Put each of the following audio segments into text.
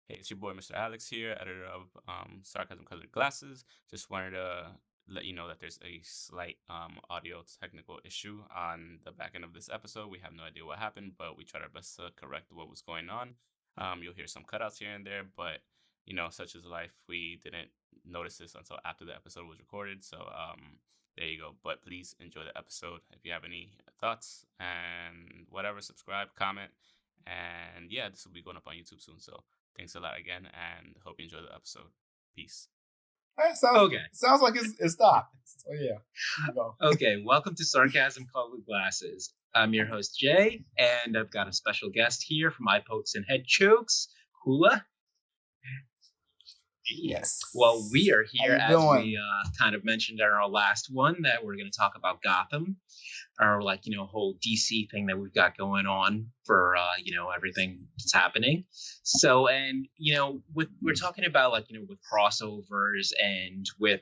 Hey, it's your boy, Mr. Alex here, editor of Sarcasm Colored Glasses. Just wanted to let you know that there's a slight audio technical issue on the back end of this episode. We have no idea what happened, but we tried our best to correct what was going on. You'll hear some cutouts here and there, but such is life. We didn't notice this until after the episode was recorded. So there you go. But please enjoy the episode. If you have any thoughts and whatever, subscribe, comment. And yeah, this will be going up on YouTube soon. So thanks a lot again, and hope you enjoy the episode. Peace. Sounds like it's stopped. So yeah, here we go. Okay, welcome to Sarcasm Colored Glasses. I'm your host Jay, and I've got a special guest here from Eye Pokes and Head Chokes, Koola. Yes. Well, we are here as doing? we kind of mentioned in our last one that we're going to talk about Gotham, our whole DC thing that we've got going on for everything that's happening. So, and we're talking about with crossovers and with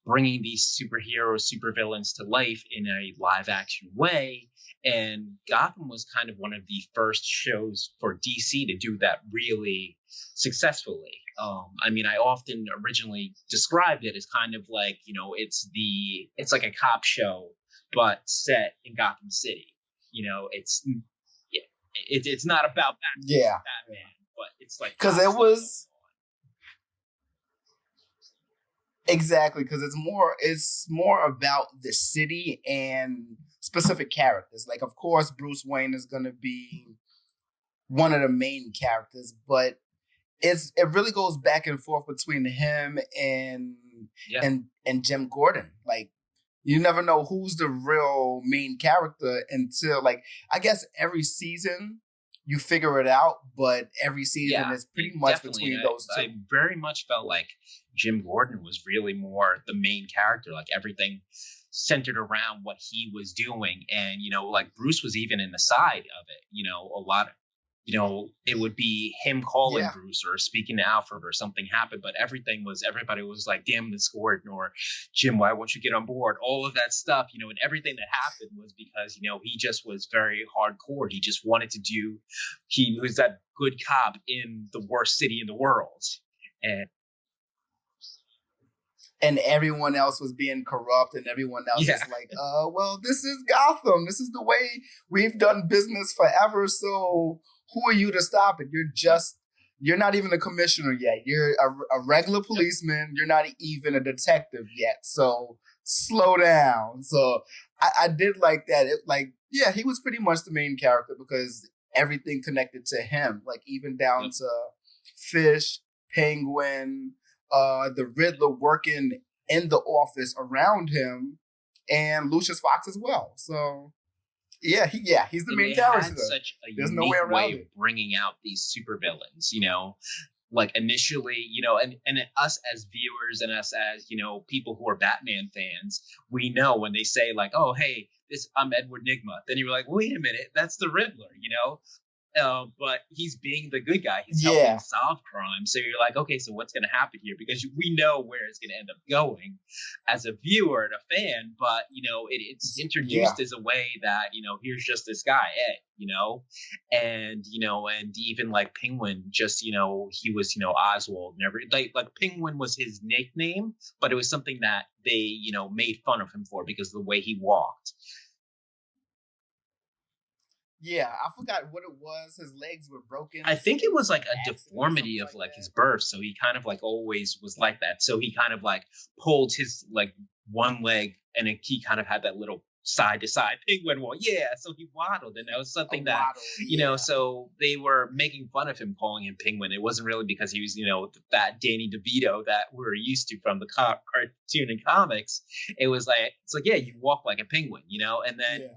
bringing these superheroes, supervillains to life in a live action way. And Gotham was kind of one of the first shows for DC to do that really successfully. I often originally described it as kind of like, it's like a cop show, but set in Gotham City. It's not about Batman, but it's like because it was exactly because it's more about the city and specific characters. Like, of course, Bruce Wayne is going to be one of the main characters, but it really goes back and forth between him and Jim Gordon. Like, you never know who's the real main character until, like, I guess every season you figure it out, but every season is pretty much between those two. I very much felt like Jim Gordon was really more the main character, like everything centered around what he was doing. And, like Bruce was even in the side of it, a lot of, it would be him calling Bruce or speaking to Alfred or something happened, but everybody was like, damn this Gordon, or Jim, why won't you get on board? All of that stuff, and everything that happened was because, he just was very hardcore. He just wanted to he was that good cop in the worst city in the world. And everyone else was being corrupt, and everyone else is like, well, this is Gotham. This is the way we've done business forever. So who are you to stop it? You're not even a commissioner yet. You're a regular policeman. You're not even a detective yet. So slow down. So I did like that. He was pretty much the main character because everything connected to him, like even down to Fish, Penguin, the Riddler working in the office around him, and Lucius Fox as well. So he's the main character. Such a unique way of bringing out these supervillains, like initially, and us as viewers and us as, people who are Batman fans, we know when they say like, oh, hey, I'm Edward Nygma. Then you're like, wait a minute, that's the Riddler, but he's being the good guy. He's helping solve crime. So you're like, okay, so what's going to happen here? Because we know where it's going to end up going as a viewer and a fan. But, it's introduced as a way that, here's just this guy, Ed, and even like Penguin, just, he was, Oswald and like Penguin was his nickname, but it was something that they, made fun of him for because of the way he walked. Yeah, I forgot what it was. His legs were broken. I think it was like a deformity of like his birth. So he kind of like always was like that. So he kind of like pulled his like one leg and he kind of had that little side to side Penguin wall. Yeah. So he waddled, and that was something so they were making fun of him, calling him Penguin. It wasn't really because he was, that Danny DeVito that we're used to from the cartoon and comics. It was like, you walk like a penguin, and then,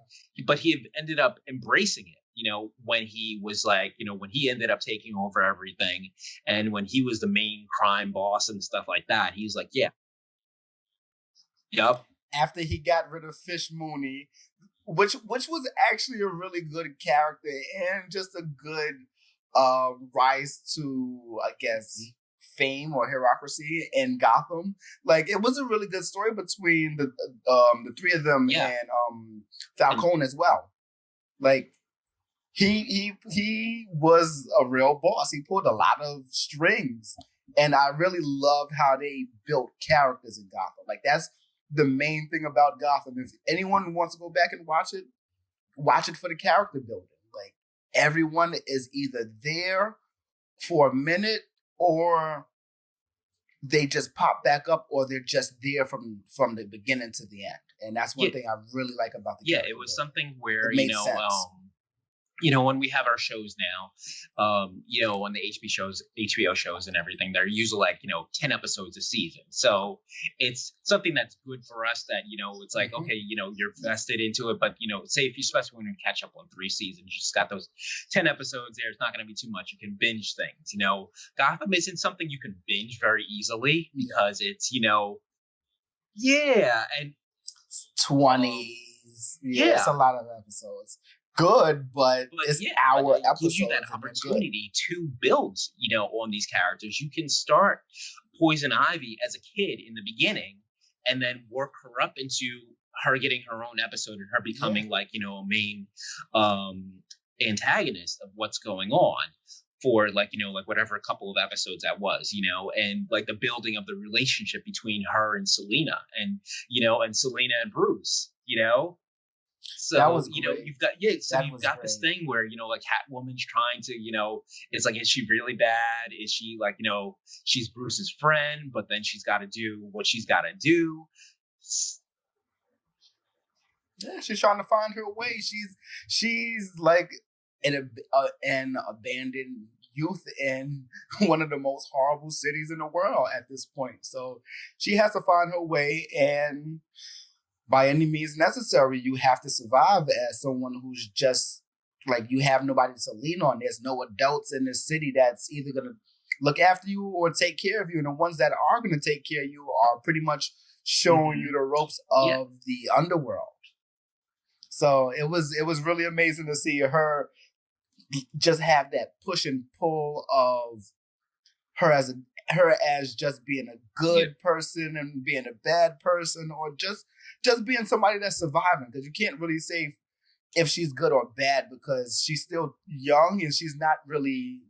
but he ended up embracing it, when he was like, when he ended up taking over everything and when he was the main crime boss and stuff like that, he was like, after he got rid of Fish Mooney, which was actually a really good character and just a good rise to, I guess, fame or hierarchy in Gotham. Like, it was a really good story between the three of them and Falcone as well. Like, he was a real boss. He pulled a lot of strings, and I really loved how they built characters in Gotham. Like that's the main thing about Gotham. If anyone wants to go back and watch it for the character building. Like everyone is either there for a minute or they just pop back up, or they're just there from the beginning to the end. And that's one thing I really like about the it was something where when we have our shows now, on the HBO shows and everything, they're usually like 10 episodes a season. So it's something that's good for us that it's like okay, you're vested into it. But say if you especially when you catch up on 3 seasons, you just got those 10 episodes there. It's not going to be too much. You can binge things. Gotham isn't something you can binge very easily because it's and 20s. It's a lot of episodes. Good, but it's our episode. Gives you that opportunity to build, on these characters. You can start Poison Ivy as a kid in the beginning, and then work her up into her getting her own episode and her becoming a main antagonist of what's going on for whatever couple of episodes that was, and like the building of the relationship between her and Selena, and and Selena and Bruce, So that was you've got this thing where like Catwoman's trying to it's like, is she really bad? Is she like she's Bruce's friend, but then she's got to do what she's got to do. Yeah, she's trying to find her way. She's like an abandoned youth in one of the most horrible cities in the world at this point. So she has to find her way, and by any means necessary, you have to survive as someone who's just like, you have nobody to lean on. There's no adults in this city that's either going to look after you or take care of you. And the ones that are going to take care of you are pretty much showing you the ropes of the underworld. So it was really amazing to see her just have that push and pull of her as just being a good person and being a bad person, or just being somebody that's surviving, because you can't really say if she's good or bad because she's still young and she's not really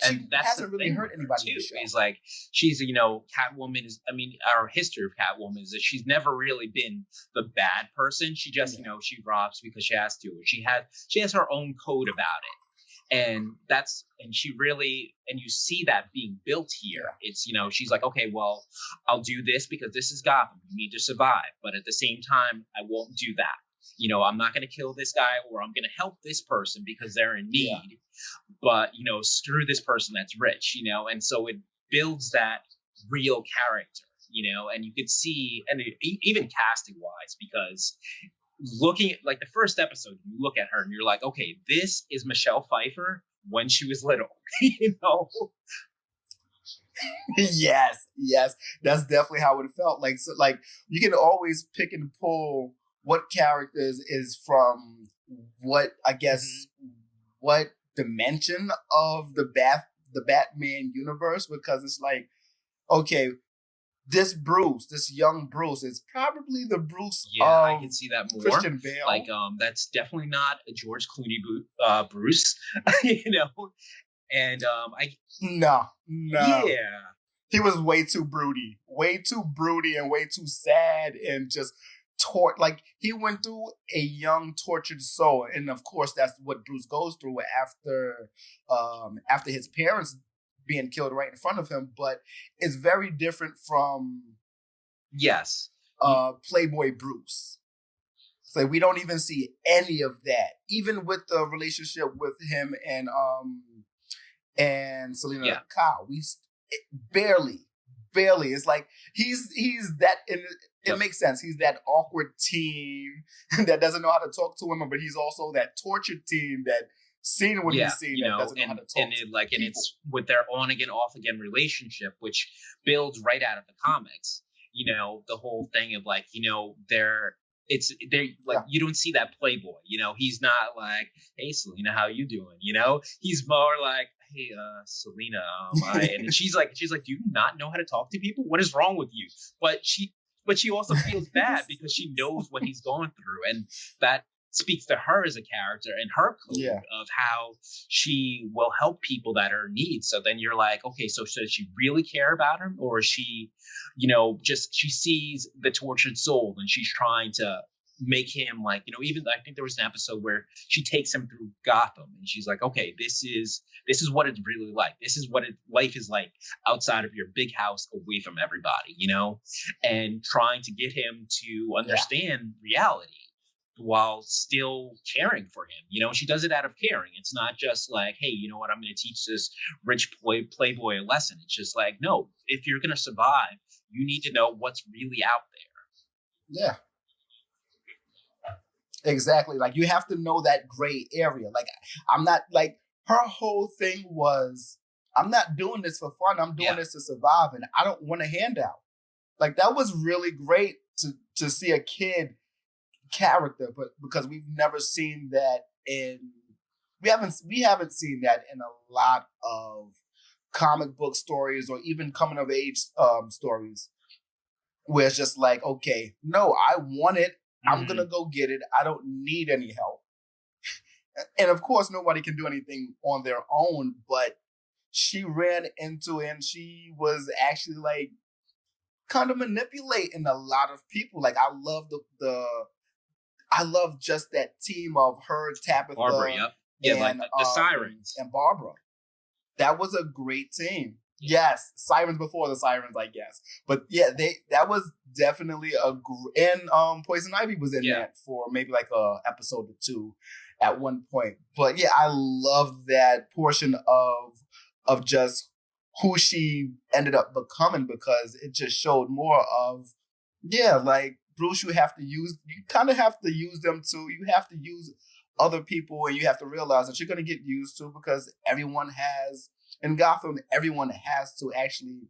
and that's hasn't really hurt anybody too. It's like she's Catwoman is, our history of Catwoman is that she's never really been the bad person. She just she robs because she has to. She has her own code about it. And you see that being built here. It's, she's like, okay, well, I'll do this because this is Gotham. You need to survive. But at the same time, I won't do that. I'm not going to kill this guy, or I'm going to help this person because they're in need. Yeah. But, screw this person that's rich, and so it builds that real character, and you could see, and even casting wise, because looking at like the first episode, you look at her and you're like, okay, this is Michelle Pfeiffer when she was little, Yes, that's definitely how it felt. Like, so, like you can always pick and pull what characters is from what, I guess, what dimension of the Batman universe, because it's like, okay, this young Bruce is probably the Bruce I can see that more. Christian Bale. Like, that's definitely not a George Clooney Bruce, And No. Yeah. He was way too broody and way too sad and just like he went through a young tortured soul, and of course that's what Bruce goes through after his parents being killed right in front of him. But it's very different from Playboy Bruce. So we don't even see any of that, even with the relationship with him and Selena Kyle. Barely. It's like he's that. It makes sense. He's that awkward teen that doesn't know how to talk to women, but he's also that tortured teen that seen what he's seen that doesn't know how to talk to people. And it's with their on again, off again relationship, which builds right out of the comics. The whole thing of you don't see that Playboy. He's not like, hey Selena, how you doing? He's more like, hey Selena, and she's like, do you not know how to talk to people? What is wrong with you? But she also feels bad because she knows what he's going through, and that speaks to her as a character and her code Yeah. of how she will help people that are in need. So then you're like, okay, so does she really care about him, or is she, just she sees the tortured soul and she's trying to make him like, even I think there was an episode where she takes him through Gotham and she's like, okay, this is what it's really like. This is what life is like outside of your big house, away from everybody, and trying to get him to understand reality while still caring for him. She does it out of caring. It's not just like, hey, you know what, I'm going to teach this rich playboy a lesson. It's just like, no, if you're going to survive, you need to know what's really out there. Yeah. Exactly. Like, you have to know that gray area. Like, I'm not like, her whole thing was, I'm not doing this for fun. I'm doing this to survive, and I don't want a handout. Like, that was really great to see a kid character, but because we've never seen that we haven't seen that in a lot of comic book stories or even coming of age stories, where it's just like, okay, no, I want it. I'm going to go get it. I don't need any help. And of course, nobody can do anything on their own, but she ran into it and she was actually like kind of manipulating a lot of people. Like, I love I love just that team of her, Tabitha, Barbara, and like the Sirens. And Barbara. That was a great team. Yes, Sirens before the Sirens, I guess. But yeah, that was definitely and Poison Ivy was in that for maybe like a episode or two at one point. But yeah, I love that portion of just who she ended up becoming, because it just showed more of, like, Bruce, you kind of have to use them too. You have to use other people, and you have to realize that you're going to get used to, because in Gotham, everyone has to actually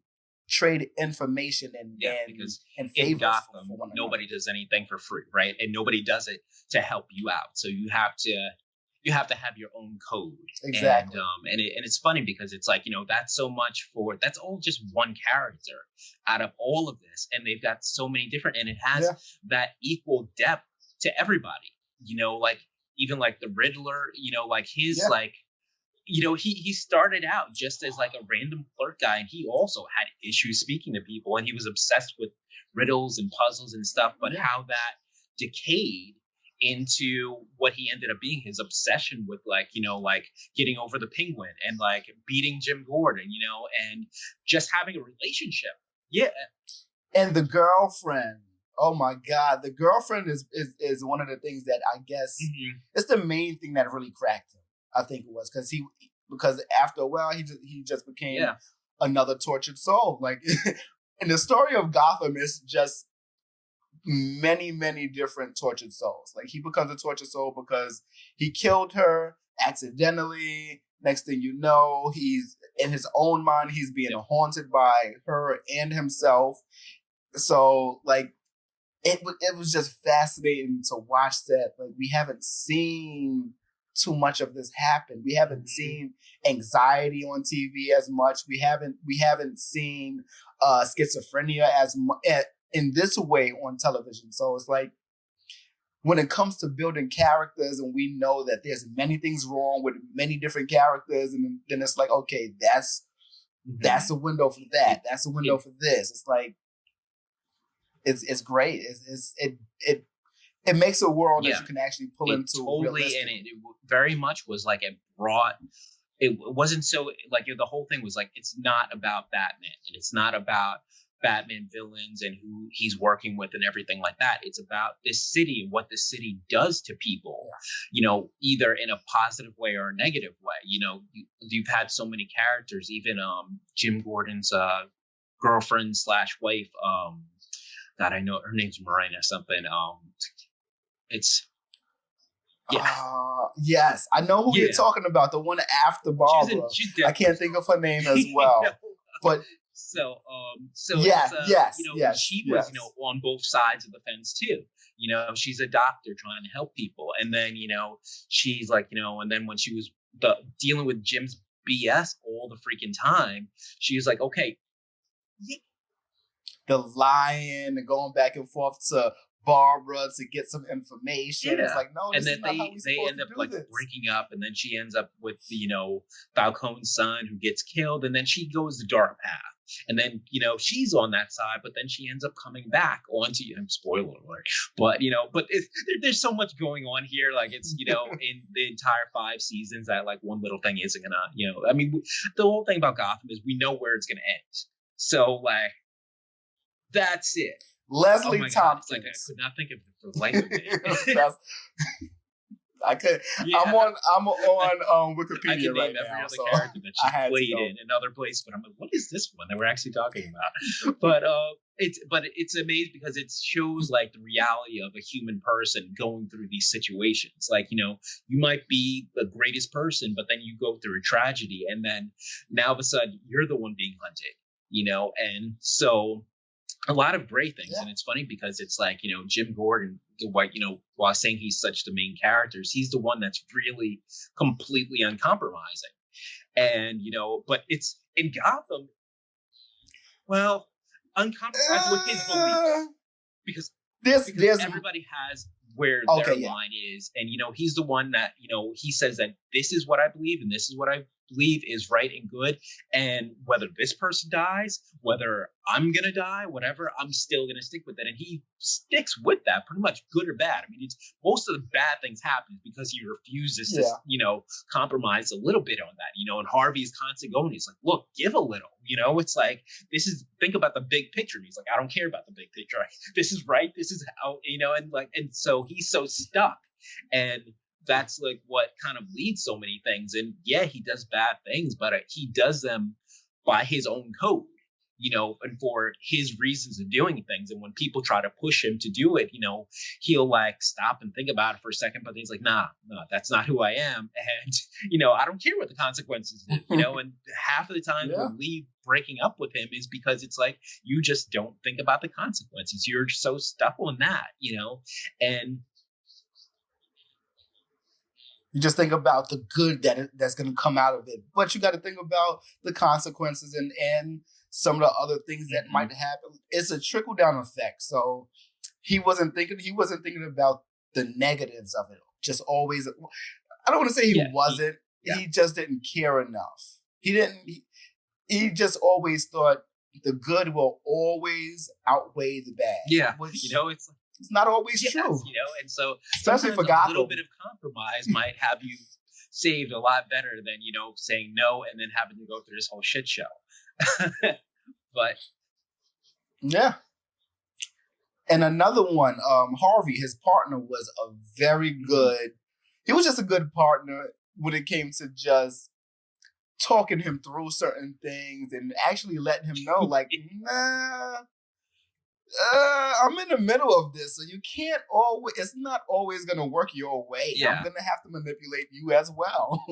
trade information and because favors in Gotham, for one another. Nobody does anything for free, right? And nobody does it to help you out. So you have to have your own code. Exactly. And it's funny because it's like, that's all just one character out of all of this, and they've got so many different, and it has that equal depth to everybody. Like, even like the Riddler, like his like. He started out just as like a random clerk guy, and he also had issues speaking to people, and he was obsessed with riddles and puzzles and stuff, but how that decayed into what he ended up being, his obsession with like getting over the Penguin and like beating Jim Gordon, and just having a relationship. Yeah. And the girlfriend. Oh my God. The girlfriend is one of the things that I guess it's the main thing that really cracked him. I think it was because after a while he just became another tortured soul. Like, in the story of Gotham, it's just many, many different tortured souls. Like, he becomes a tortured soul because he killed her accidentally. Next thing you know, he's in his own mind, he's being haunted by her and himself. So like, it was just fascinating to watch that. Like, we haven't seen too much of this happen. We haven't seen anxiety on TV as much. We haven't seen schizophrenia as much in this way on television. So it's like, when it comes to building characters, and we know that there's many things wrong with many different characters, and then it's like, okay, that's a window for that. That's a window for this. It's like, it's great. It makes a world that you can actually pull into. Totally, and it very much was like it wasn't so like the whole thing was like, it's not about Batman, and it's not about Batman villains and who he's working with and everything like that. It's about this city and what the city does to people, either in a positive way or a negative way. You've had so many characters, even Jim Gordon's girlfriend / wife. God, I know her name's Marina something. It's yes, I know who you're talking about. The one after Barbara. I can't think of her name as well. But so yes, she was on both sides of the fence too. She's a doctor trying to help people, and then she's like and then when she was dealing with Jim's BS all the freaking time, she was like, okay. The lying and going back and forth to Barbara to get some information. Yeah. It's like, no, this And is then not how we they supposed end to up do like this. breaking up, and then she ends up with Falcone's son who gets killed, and then she goes the dark path. And then, she's on that side, but then she ends up coming back onto, spoiler alert, but, there's so much going on here. Like it's, in the entire 5 seasons that like one little thing isn't gonna, I mean, the whole thing about Gotham is we know where it's gonna end. So like, that's it. Leslie God, Tompkins. it's like I could not think of it for the life of me. I could. Yeah. I'm on Wikipedia right now. Every other so character that she played in another place, but I'm like, what is this one that we're actually talking about? But it's amazing because it shows like the reality of a human person going through these situations. Like, you might be the greatest person, but then you go through a tragedy, and then now all of a sudden you're the one being hunted. And so a lot of great things. Yeah. And it's funny because it's like, Jim Gordon, while saying he's such the main characters, he's the one that's really completely uncompromising. And, but it's in Gotham, well, uncompromising with his beliefs. Because everybody has where their line is. And, he's the one that, he says that this is what I believe and this is what I believe is right and good. And whether this person dies, whether I'm going to die, whatever, I'm still going to stick with it. And he sticks with that pretty much, good or bad. I mean, it's most of the bad things happen because he refuses to, compromise a little bit on that, and Harvey's constantly going, he's like, look, give a little, it's like, think about the big picture. And he's like, I don't care about the big picture. This is right. This is how, and so he's so stuck. And that's like what kind of leads so many things. And yeah, he does bad things, but he does them by his own code, and for his reasons of doing things. And when people try to push him to do it, he'll like stop and think about it for a second, but he's like, nah, that's not who I am. And, I don't care what the consequences is, and half of the time we'll leave breaking up with him is because it's like, you just don't think about the consequences. You're so stuck on that, and you just think about the good that's going to come out of it, but you got to think about the consequences and some of the other things that might happen. It's a trickle down effect. So he wasn't thinking about the negatives of it. Just always, I don't want to say he wasn't. He just didn't care enough. He just always thought the good will always outweigh the bad. Yeah, which, it's not always true. And so especially for Gotham, a little bit of compromise might have you saved a lot better than, saying no and then having to go through this whole shit show. But yeah. And another one, Harvey, his partner, was a very good, he was just a good partner when it came to just talking him through certain things and actually letting him know, like, nah, I'm in the middle of this, so you can't always, it's not always going to work your way. Yeah. I'm going to have to manipulate you as well.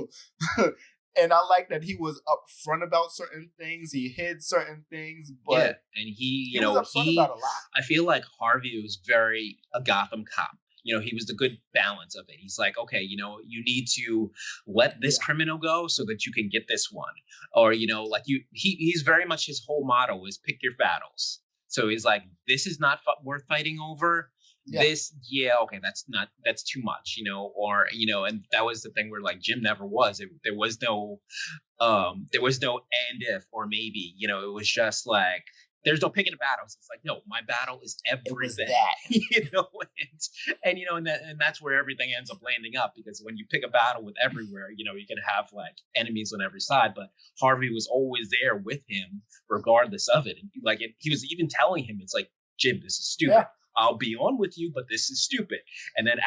And I like that he was upfront about certain things. He hid certain things, but and he was upfront about a lot. I feel like Harvey was very a Gotham cop. He was the good balance of it. He's like, okay, you need to let this criminal go so that you can get this one. Or, like he's very much, his whole motto is pick your battles. So he's like, this is not worth fighting over. Yeah. This, okay, that's too much, or, and that was the thing where like Jim never was. There was no and if or maybe, it was just like, there's no picking the battles. It's like, no, my battle is everything. And that's where everything ends up landing up, because when you pick a battle with everywhere, you can have like enemies on every side. But Harvey was always there with him, regardless of it. And he was even telling him, it's like, Jim, this is stupid. Yeah. I'll be on with you, but this is stupid. And then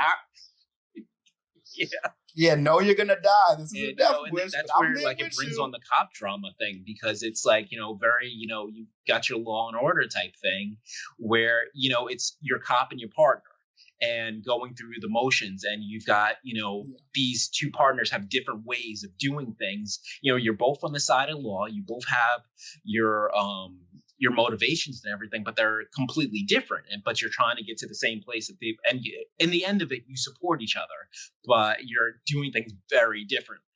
no, you're gonna die. This is a death wish. That's where it brings on the cop drama thing, because it's like, very, you've got your Law and Order type thing where, it's your cop and your partner and going through the motions, and you've got, these two partners have different ways of doing things. You're both on the side of law. You both have your motivations and everything, but they're completely different. But you're trying to get to the same place and in the end of it, you support each other, but you're doing things very differently.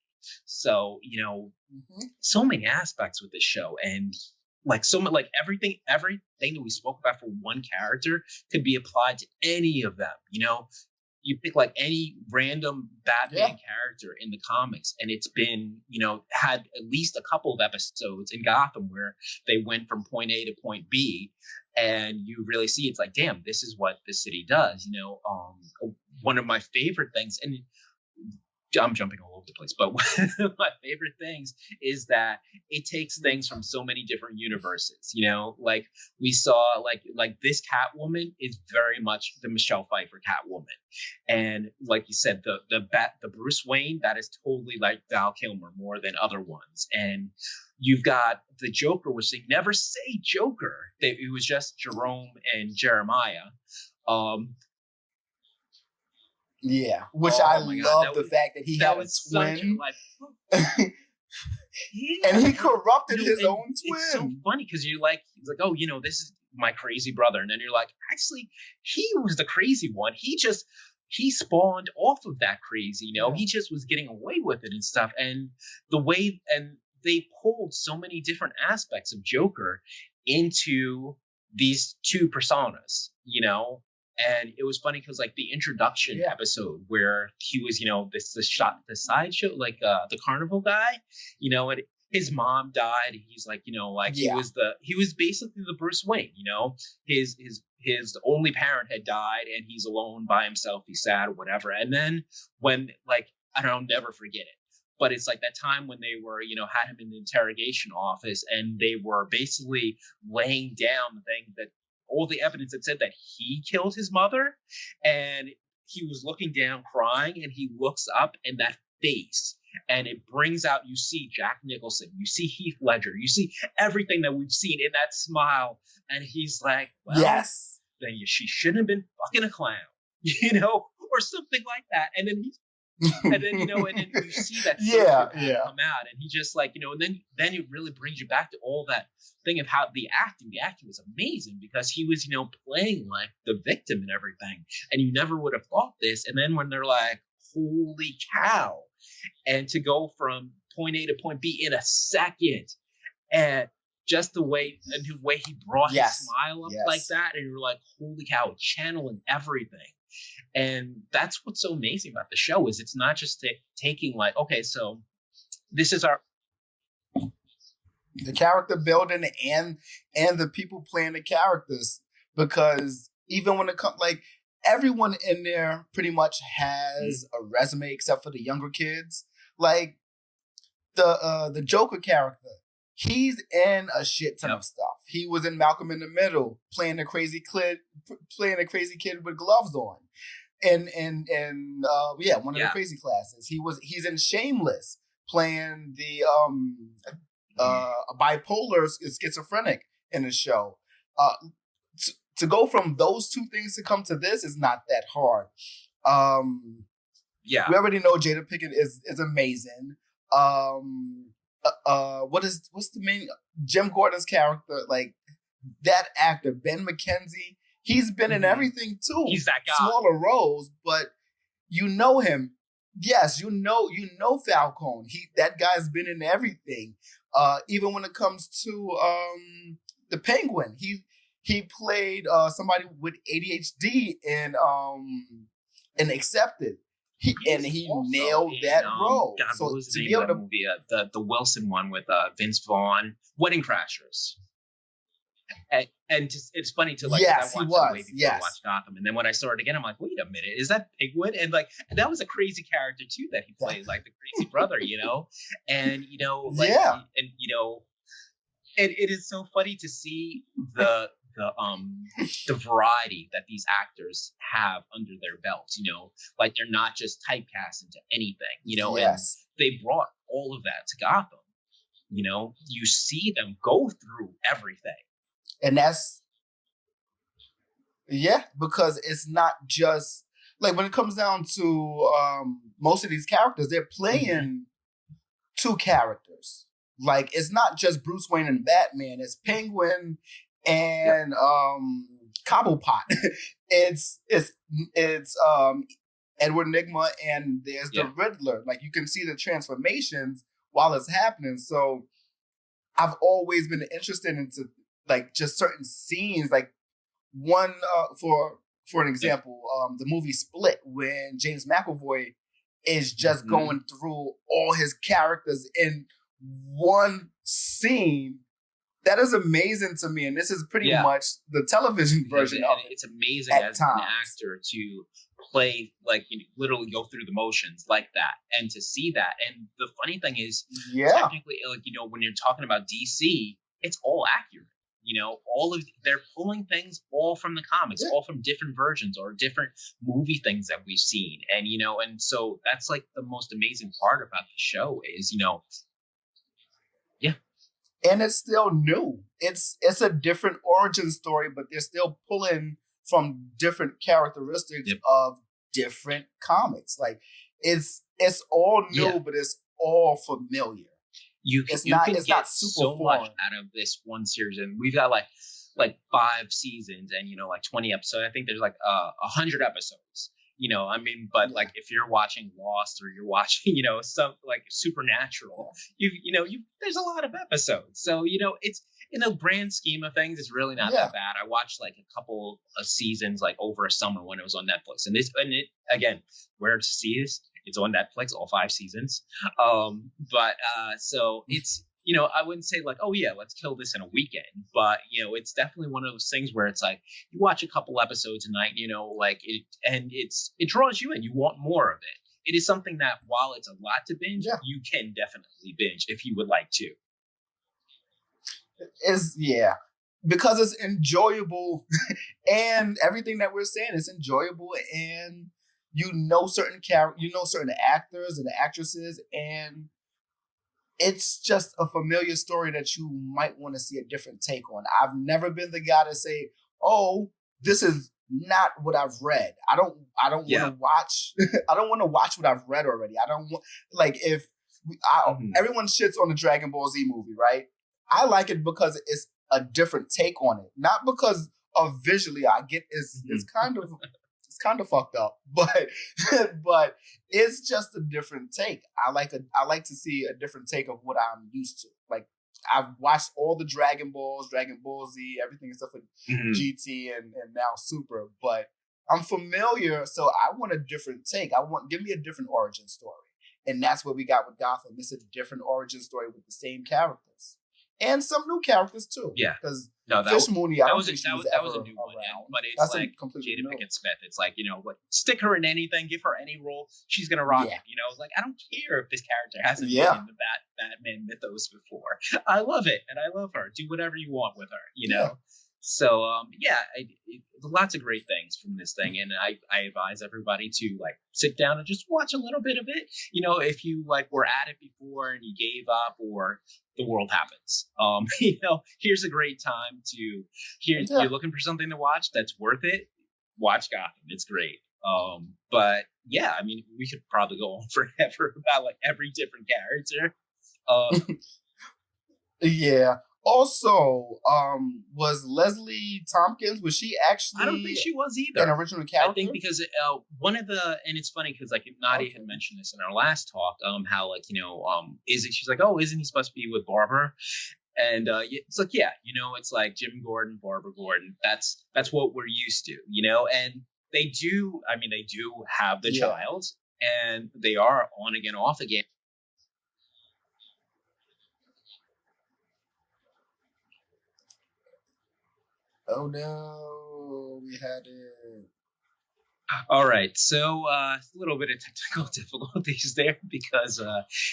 So, so many aspects with this show. And like so much, like everything that we spoke about for one character could be applied to any of them. You know, you pick like any random Batman character in the comics, and it's been, you know, had at least a couple of episodes in Gotham where they went from point A to point B, and you really see it's like, damn, this is what the city does. You know, one of my favorite things, and I'm jumping all over the place, but one of my favorite things is that it takes things from so many different universes. You know, like we saw, like this Catwoman is very much the Michelle Pfeiffer Catwoman, and like you said, the Bruce Wayne, that is totally like Val Kilmer more than other ones. And you've got the Joker, which they never say Joker; it was just Jerome and Jeremiah. Yeah, which I love the fact that he had a twin. And he corrupted his own twin. It's so funny because he's like, oh, you know, this is my crazy brother. And then you're like, actually, he was the crazy one. He spawned off of that crazy, you know, he just was getting away with it and stuff. And they pulled so many different aspects of Joker into these two personas, you know. And it was funny because like the introduction episode where he was, you know, the sideshow, like the carnival guy, you know, and his mom died. And he's like, you know, like he was basically the Bruce Wayne, you know, his only parent had died and he's alone by himself. He's sad or whatever. And then when like, I'll never forget it. But it's like that time when they were, you know, had him in the interrogation office and they were basically laying down the thing that all the evidence that said that he killed his mother, and he was looking down crying, and he looks up and that face, and it brings out, you see Jack Nicholson, you see Heath Ledger, you see everything that we've seen in that smile, and he's like, well, then she shouldn't have been fucking a clown, you know, or something like that. And then you know, and then you see that come out, and he just like, you know, and then it really brings you back to all that thing of how the acting was amazing because he was, you know, playing like the victim and everything, and you never would have thought this. And then when they're like, holy cow, and to go from point A to point B in a second, and just the way he brought his smile up like that, and you're like, holy cow, channeling everything. And that's what's so amazing about the show is it's not just taking like, okay, so this is the character building and the people playing the characters, because even when it comes, like, everyone in there pretty much has a resume except for the younger kids. Like the Joker character, he's in a shit ton of stuff. He was in Malcolm in the Middle, playing a crazy kid with gloves on, and one of the crazy classes. He's in Shameless, playing the bipolar schizophrenic in the show. To go from those two things to come to this is not that hard. We already know Jada Pinkett is amazing. What's the main Jim Gordon's character, like that actor Ben McKenzie, he's been in everything too. He's that guy. Smaller roles, but you know him. Yes, you know Falcone. That guy's been in everything. Even when it comes to the Penguin, he played somebody with ADHD in Accepted. He nailed that role. God, so was the name of that movie? The Wilson one with Vince Vaughn, Wedding Crashers. And just, it's funny to like, I watched it way before I watched Gotham, and then when I saw it again, I'm like, wait a minute, is that Pigwood? And like, and that was a crazy character too that he played, like the crazy brother, you know. And you know, like, and you know, and it is so funny to see the variety that these actors have under their belts, you know, like they're not just typecast into anything, you know, and they brought all of that to Gotham. You know, you see them go through everything. And that's, because it's not just, like when it comes down to most of these characters, they're playing two characters. Like, it's not just Bruce Wayne and Batman, it's Penguin and Cobblepot. it's Edward Nygma, and there's the Riddler. Like, you can see the transformations while it's happening. So I've always been interested into like just certain scenes, like one for an example, the movie Split, when James McAvoy is just going through all his characters in one scene. That is amazing to me, and this is pretty much the television version of it. It's amazing as an actor to play, like, you know, literally go through the motions like that, and to see that. And the funny thing is, technically, like, you know, when you're talking about DC, it's all accurate. You know, they're pulling things all from the comics, all from different versions or different movie things that we've seen. And, you know, and so that's like the most amazing part about the show is, you know, and it's still new. It's a different origin story, but they're still pulling from different characteristics of different comics. Like it's all new, but it's all familiar. It's not super so foreign. Much out of this one series, and we've got like 5 seasons, and, you know, like 20 episodes. I think there's like 100 episodes. You know, I mean, but like if you're watching Lost or you're watching, you know, some like Supernatural, there's a lot of episodes. So, you know, it's in the grand scheme of things, it's really not that bad. I watched like a couple of seasons like over a summer when it was on Netflix, and it again, where to see this? It's on Netflix, all 5 seasons. So it's, you know, I wouldn't say like, oh yeah, let's kill this in a weekend, but, you know, it's definitely one of those things where it's like you watch a couple episodes a night, you know, like it draws you in. You want more of it. It is something that while it's a lot to binge, you can definitely binge if you would like to. Because it's enjoyable, and everything that we're saying is enjoyable, and you know certain certain actors and actresses, and it's just a familiar story that you might want to see a different take on. I've never been the guy to say, "Oh, this is not what I've read." I don't want to watch. I don't want to watch what I've read already. I don't want, like, everyone shits on the Dragon Ball Z movie, right? I like it because it's a different take on it, not because of visually. I get it's kind of fucked up, but it's just a different take. I like to see a different take of what I'm used to. Like, I've watched all the Dragon Balls, Dragon Ball Z, everything except for GT and now Super, but I'm familiar, so I want a different take. Give me a different origin story, and that's what we got with Gotham. It's a different origin story with the same characters and some new characters too. Yeah, because Fish Mooney, that was a new one, but it's that's like Jada Pinkett Smith. It's like, you know, like, stick her in anything, give her any role, she's gonna rock it. You know, like, I don't care if this character hasn't been in the Batman mythos before. I love it, and I love her. Do whatever you want with her, you know. So lots of great things from this thing, and I advise everybody to like sit down and just watch a little bit of it. You know, if you like were at it before and you gave up, or the world happens, you know, here's a great time to you're looking for something to watch that's worth it. Watch Gotham. It's great. But yeah, I mean, we could probably go on forever about like every different character. Also, was Leslie Tompkins, was she actually? I don't think she was either. An original character? I think because one of the, and it's funny because like Nadia had mentioned this in our last talk, how like, you know, she's like, oh, isn't he supposed to be with Barbara? And it's like, yeah, you know, it's like Jim Gordon, Barbara Gordon. That's what we're used to, you know. And they do have the child, and they are on again, off again. Oh no, we had it. All right, so a little bit of technical difficulties there, because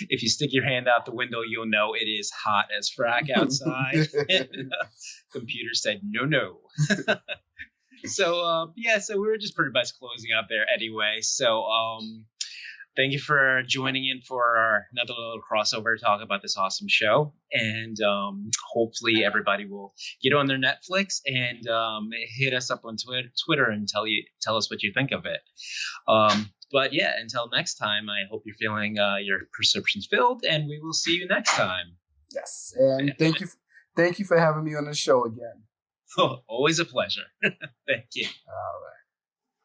if you stick your hand out the window, you'll know it is hot as frack outside. Computer said no. So so we were just pretty much closing up there anyway. So thank you for joining in for another little crossover to talk about this awesome show. And hopefully everybody will get on their Netflix and hit us up on Twitter and tell us what you think of it. But yeah, until next time, I hope you're feeling your prescriptions filled, and we will see you next time. Yes, and thank you for having me on the show again. Oh, always a pleasure. Thank you. All right.